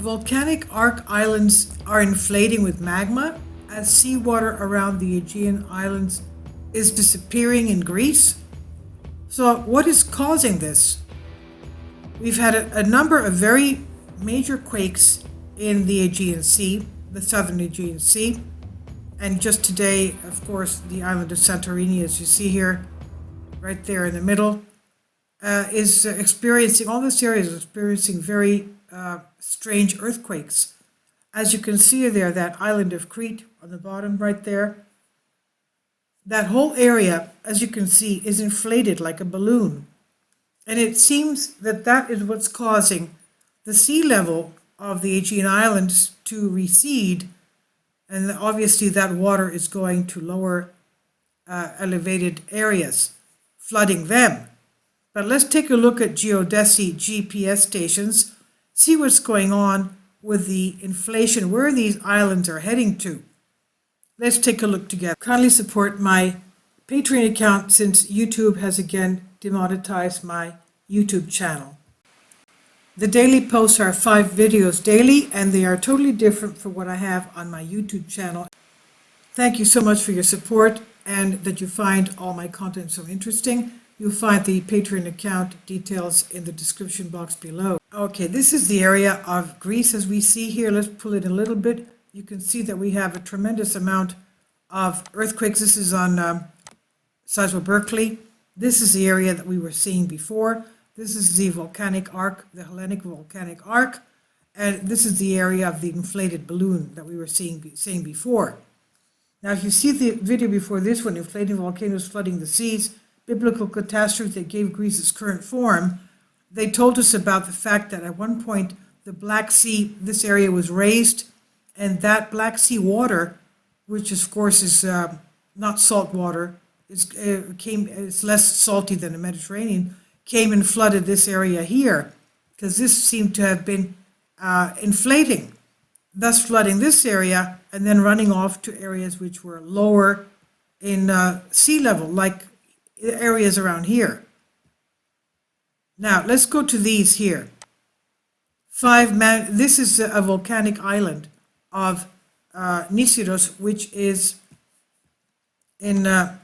Volcanic arc islands are inflating with magma as seawater around the Aegean islands is disappearing in Greece. So, what is causing this? We've had a number of very major quakes in the Aegean Sea, the southern Aegean Sea. And just today, of course, the island of Santorini, as you see here, right there in the middle, is experiencing, all this area is experiencing very strange earthquakes. As you can see there, that island of Crete on the bottom right there, that whole area, as you can see, is inflated like a balloon. And it seems that that is what's causing the sea level of the Aegean Islands to recede. And obviously that water is going to lower elevated areas, flooding them. But let's take a look at geodesy GPS stations, see what's going on with the inflation, where these islands are heading to. Let's take a look together. Kindly support my Patreon account since YouTube has again demonetized my YouTube channel. The daily posts are 5 videos daily, and they are totally different from what I have on my YouTube channel. Thank you so much for your support and that you find all my content so interesting. You'll find the Patreon account details in the description box below. Okay, this is the area of Greece as we see here. Let's pull it a little bit. You can see that we have a tremendous amount of earthquakes. This is on Sizewell Berkeley. This is the area that we were seeing before. This is the volcanic arc, the Hellenic volcanic arc. And this is the area of the inflated balloon that we were saying before. Now, if you see the video before this one, inflating volcanoes flooding the seas, biblical catastrophe that gave Greece its current form, they told us about the fact that at one point the Black Sea, this area was raised, and that Black Sea water, which of course is not salt water, it's less salty than the Mediterranean, came and flooded this area here, because this seemed to have been inflating, thus flooding this area and then running off to areas which were lower in sea level, like areas around here. Now, let's go to these here. This is a volcanic island of Nisyros, which is in the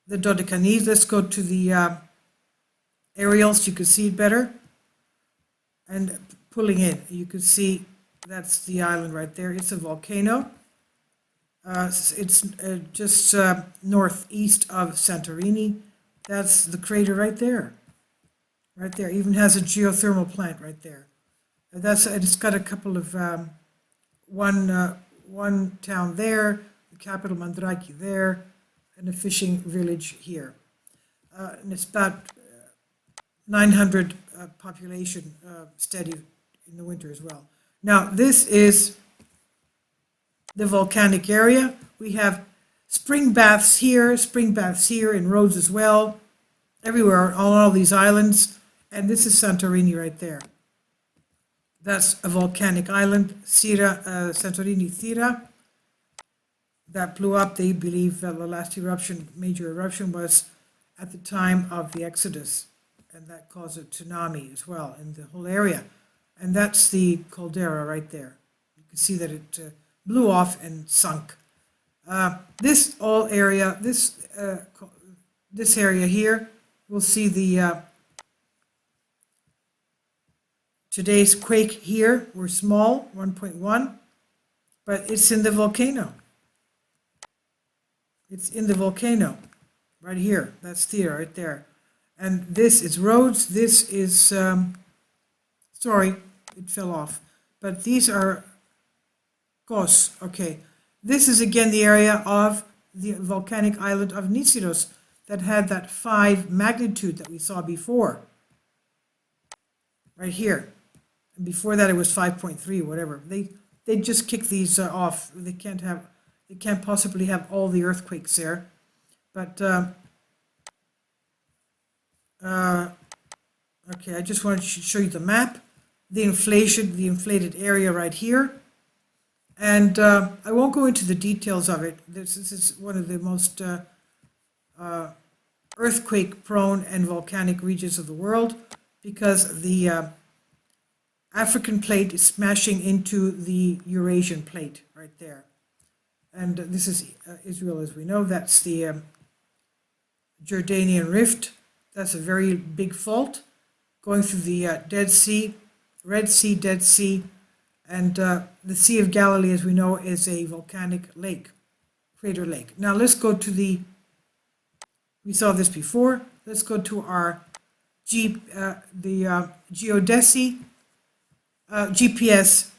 Dodecanese. Let's go to the aerials, you can see it better. And pulling in, you can see that's the island right there. It's a volcano. It's just northeast of Santorini. That's the crater right there. Right there. Even has a geothermal plant right there. It's got a couple of one town there, the capital Mandraki there, and a fishing village here. And it's about 900 population, steady in the winter as well. Now, this is the volcanic area. We have spring baths here in Rhodes as well, everywhere on all these islands. And this is Santorini right there. That's a volcanic island, Santorini Thera, that blew up. They believe that the last major eruption was at the time of the Exodus, and that caused a tsunami as well in the whole area. And that's the caldera right there. You can see that it blew off and sunk. This area here, we'll see the today's quake here. We're small, 1.1, but it's in the volcano. It's in the volcano right here. That's Thera right there. And this is Rhodes. This is, sorry, it fell off. But these are Kos. Okay. This is again the area of the volcanic island of Nisyros that had that 5 magnitude that we saw before. Right here. And before that it was 5.3, whatever. They just kick these off. They can't possibly have all the earthquakes there. But okay, I just wanted to show you the map, the inflated area right here. And I won't go into the details of it. This is one of the most earthquake-prone and volcanic regions of the world, because the African plate is smashing into the Eurasian plate right there. And this is Israel, as we know. That's the Jordanian Rift. That's a very big fault going through the Dead Sea, Red Sea, Dead Sea, and the Sea of Galilee, as we know, is a volcanic lake, crater lake. Now let's go to we saw this before. Let's go to our geodesy GPS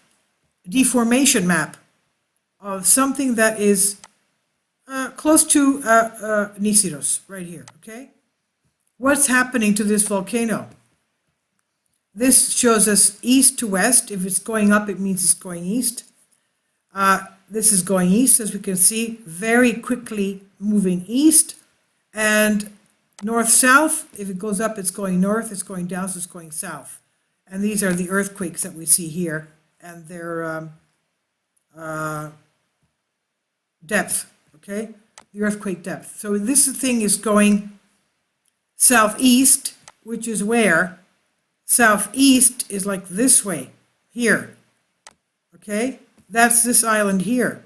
deformation map of something that is close to Nisiros, right here, okay? What's happening to this volcano? This shows us east to west. If it's going up, it means it's going east. This is going east, as we can see, very quickly moving east. And north-south, if it goes up, it's going north. It's going down, so it's going south. And these are the earthquakes that we see here, and their depth, okay? The earthquake depth. So this thing is going southeast, which is where? Southeast is like this way, here, okay? That's this island here.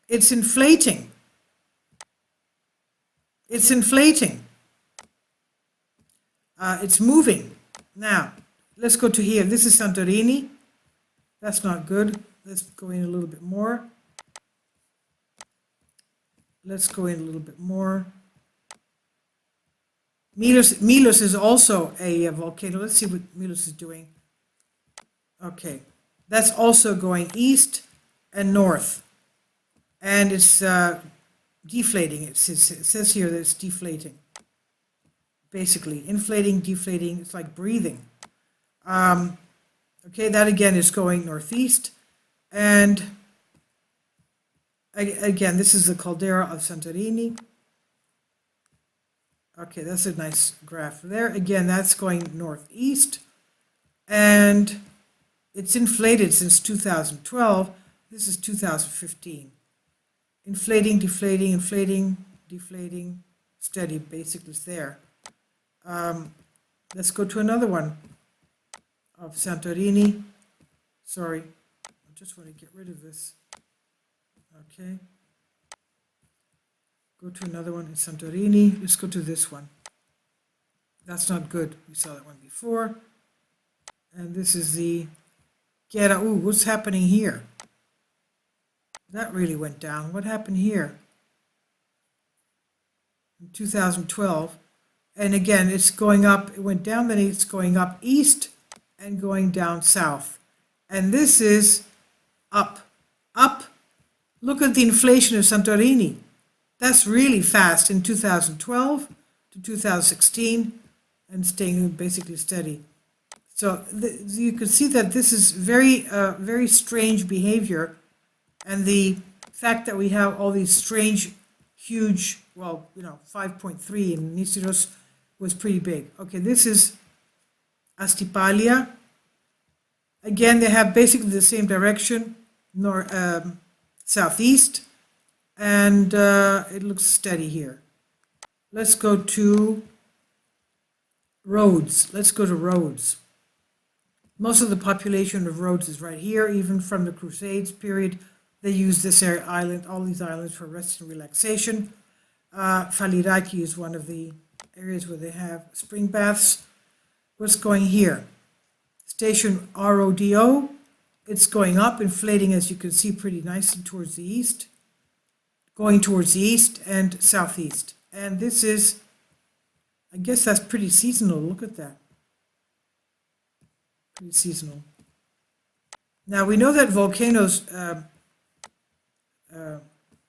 It's inflating. It's inflating. It's moving. Now, let's go to here. This is Santorini. That's not good. Let's go in a little bit more. Let's go in a little bit more. Milos is also a volcano. Let's see what Milos is doing. Okay, that's also going east and north. And it's deflating. It says here that it's deflating. Basically, inflating, deflating, it's like breathing. Okay, that again is going northeast. And again, this is the caldera of Santorini. Okay, that's a nice graph there. Again, that's going northeast. And it's inflated since 2012. This is 2015. Inflating, deflating, inflating, deflating, steady, basically is there. Let's go to another one of Santorini. Sorry, I just want to get rid of this. Okay. Go to another one in Santorini. Let's go to this one. That's not good. We saw that one before. And this is the Gera. Ooh, what's happening here? That really went down. What happened here? In 2012. And again, it's going up. It went down, then it's going up east and going down south. And this is up. Up. Look at the inflation of Santorini. That's really fast in 2012 to 2016 and staying basically steady. So you can see that this is very strange behavior. And the fact that we have all these strange, huge, 5.3 in Nisiros was pretty big. Okay, this is Astipalia. Again, they have basically the same direction, southeast. And it looks steady here. Let's go to Rhodes. Let's go to Rhodes. Most of the population of Rhodes is right here. Even from the Crusades period, they used this island, all these islands, for rest and relaxation. Faliraki is one of the areas where they have spring baths. What's going here? Station RODO. It's going up, inflating, as you can see, pretty nicely towards the east. Going towards the east and southeast. And this is, I guess that's pretty seasonal. Look at that. Pretty seasonal. Now, we know that volcanoes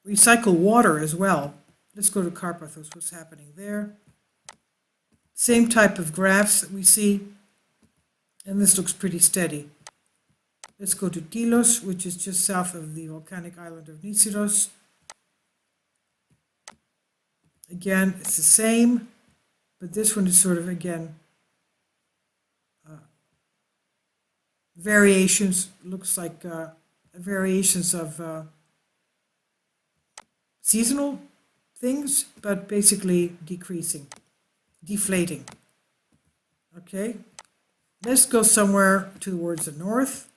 recycle water as well. Let's go to Carpathos. What's happening there? Same type of graphs that we see. And this looks pretty steady. Let's go to Tilos, which is just south of the volcanic island of Nisiros. Again, it's the same, but this one is sort of, again, variations, looks like variations of seasonal things, but basically decreasing, deflating. Okay? Let's go somewhere towards the north.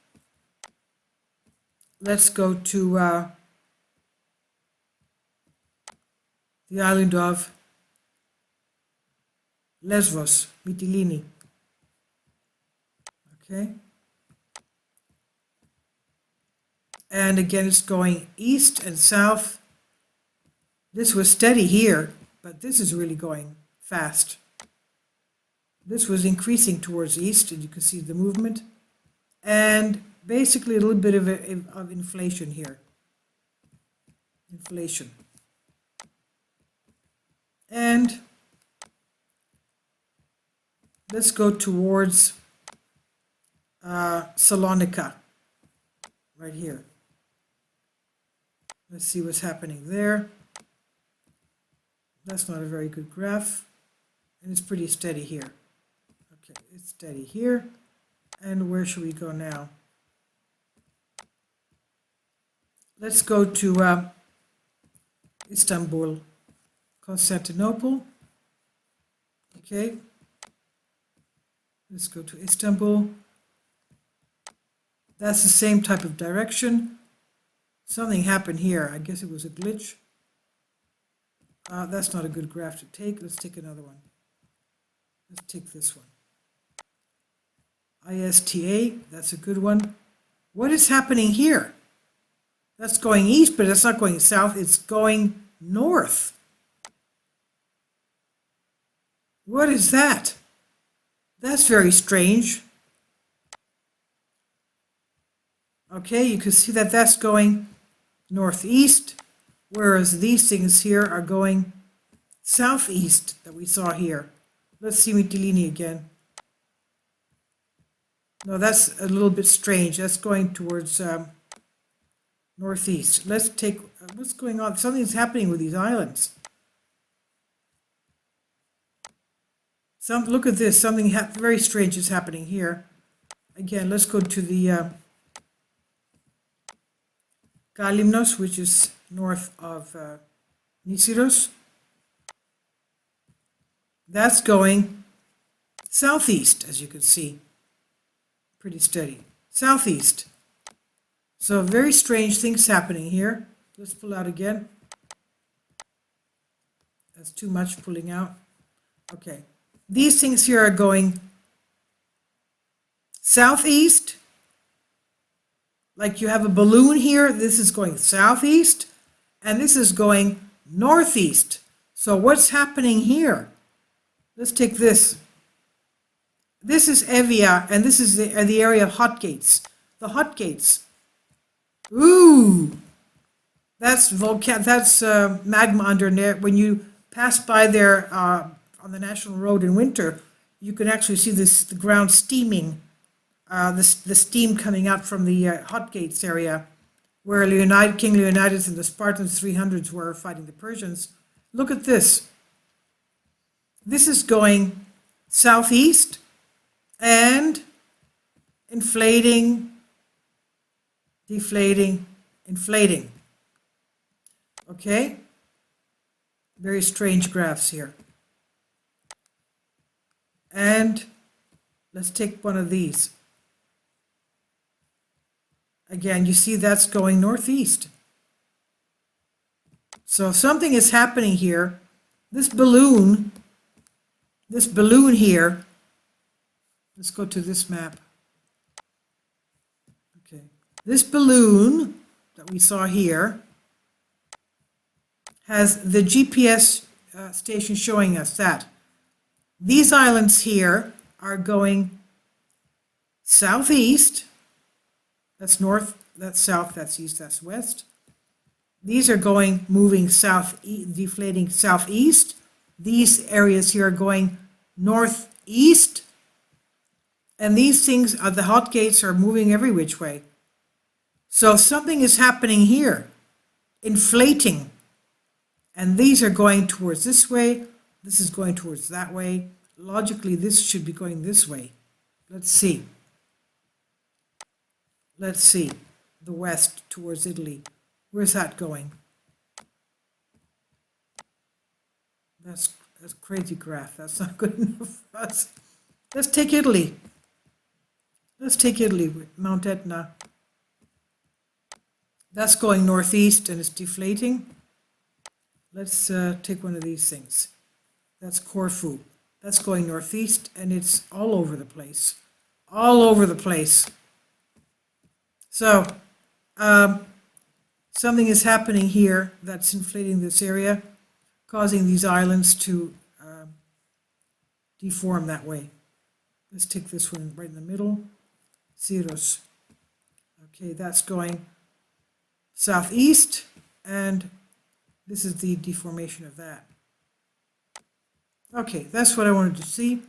Let's go to the island of Lesvos, Mytilene. Okay. And again, it's going east and south. This was steady here, but this is really going fast. This was increasing towards east, and you can see the movement. And basically a little bit of inflation here. Inflation. And let's go towards Salonika, right here. Let's see what's happening there. That's not a very good graph, and it's pretty steady here. Okay, it's steady here. And where should we go now? Let's go to Istanbul, Constantinople. Okay. Let's go to Istanbul. That's the same type of direction. Something happened here. I guess it was a glitch. That's not a good graph to take. Let's take another one. Let's take this one. ISTA, that's a good one. What is happening here? That's going east, but it's not going south. It's going north. What is that? That's very strange. Okay, you can see that that's going northeast, whereas these things here are going southeast that we saw here. Let's see Mytilene again. No, that's a little bit strange. That's going towards northeast. Let's take, what's going on? Something's happening with these islands. Look at this, something very strange is happening here. Again, let's go to the Kalimnos, which is north of Nisiros. That's going southeast, as you can see. Pretty steady. Southeast. So very strange things happening here. Let's pull out again. That's too much pulling out. Okay. These things here are going southeast. Like you have a balloon here. This is going southeast. And this is going northeast. So what's happening here? Let's take this. This is Evia, and this is the area of hot gates. The hot gates. Ooh, that's magma under there. When you pass by there on the national road in winter, you can actually see the ground steaming, the steam coming out from the hot gates area, where King Leonidas and the Spartans 300s were fighting the Persians. Look at this. This is going southeast. And inflating, deflating, inflating. Okay? Very strange graphs here. And let's take one of these. Again, you see that's going northeast. So something is happening here. This balloon here. Let's go to this map. Okay. This balloon that we saw here has the GPS station showing us that these islands here are going southeast. That's north, that's south, that's east, that's west. These are moving south, deflating southeast. These areas here are going northeast. And these things, the hot gates are moving every which way. So something is happening here, inflating. And these are going towards this way. This is going towards that way. Logically, this should be going this way. Let's see. Let's see. The west towards Italy. Where's that going? That's a crazy graph. That's not good enough for us. Let's take Italy. Let's take Italy with Mount Etna. That's going northeast and it's deflating. Let's take one of these things. That's Corfu. That's going northeast and it's all over the place. All over the place. So, something is happening here that's inflating this area, causing these islands to deform that way. Let's take this one right in the middle. Cirrus. Okay, that's going southeast, and this is the deformation of that. Okay, that's what I wanted to see.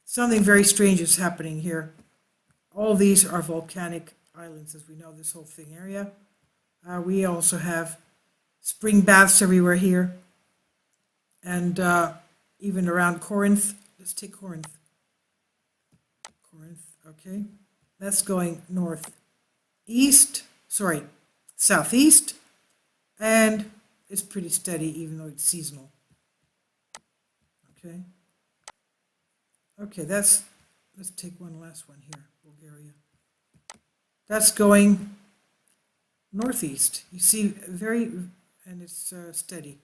Something very strange is happening here. All these are volcanic islands, as we know, this whole thing area. We also have spring baths everywhere here, and even around Corinth. Let's take Corinth. Corinth, okay. That's going southeast, and it's pretty steady even though it's seasonal. Okay. Okay, let's take one last one here, Bulgaria. That's going northeast. You see and it's steady.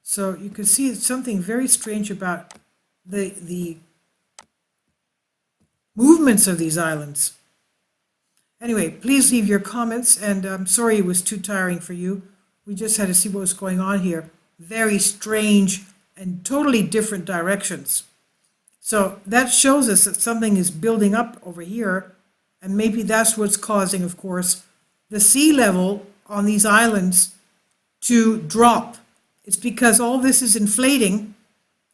So you can see something very strange about the movements of these islands. Anyway, please leave your comments, and I'm sorry it was too tiring for you. We just had to see what was going on here. Very strange and totally different directions. So that shows us that something is building up over here, and maybe that's what's causing, of course, the sea level on these islands to drop. It's because all this is inflating,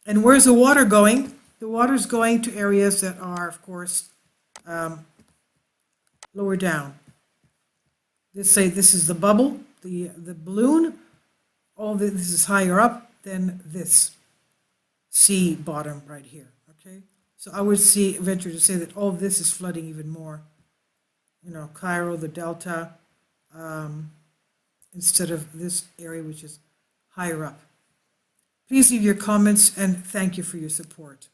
and where's the water going? The water's going to areas that are, of course, lower down. Let's say this is the bubble, the balloon. All this is higher up than this sea bottom right here. Okay, so I would venture to say that all this is flooding even more. You know, Cairo, the delta, instead of this area which is higher up. Please leave your comments, and thank you for your support.